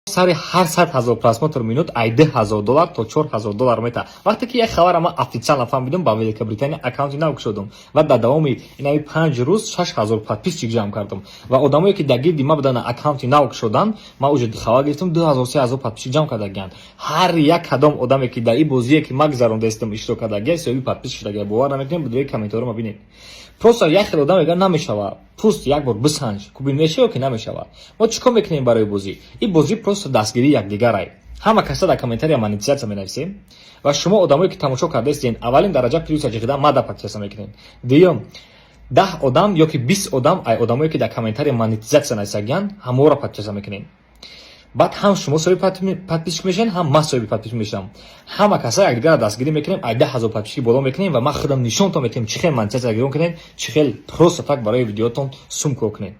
سر هر 100,000 просмотр минут ай $10,000 то $4,000 мета. Вақте ки як хабар ама официально фаҳмидам ба Великобритания аккаунти нав кушодам ва дар давоми инами 5 рӯз 6,000 подписчик ҷамъ кардам ва одамое ки дар гирди ма буданд аккаунти нав кушодан ма уже хабар гирифтам 2,000-3,000 подписчик ҷамъ кардагиянд. ҳар як кадом одаме ки дар ин бозие ки ма гузарондастам иштирок кардагиянд сабаби подпис шудагиянд. бовар намекунед бидои комментариҳоро бинед. просто як хел одам мегӯяд намешава пуст як бор бисанҷ куби мешава ки намешава. мо чӣ кор мекунем барои бозӣ? ин бозӣ просто дастгирии якдигарай. ҳама каса дар комментария монетизатсия менависем ва шумо одамое ки тамошо кардаистед аввалин дараҷа плюс ҷиқида ма да подписия мекунем. дуюм 10 одам ёки 20 одам ай одамое ки дар комментария монетизатсия нависагиянд ҳамаро подписия мекунем. баъд ҳам шумо соҳиби подписчик мешавед ҳам ман соҳиби подписчик мешавам. ҳама каса якдигарро дастгирӣ мекунем ай 10,000 подписчики боло мекунем ва ман худам нишонтон медиҳам чӣ хел монетизатсия гирён кунед чӣ хел просто так барои видеотон сум кор кунед.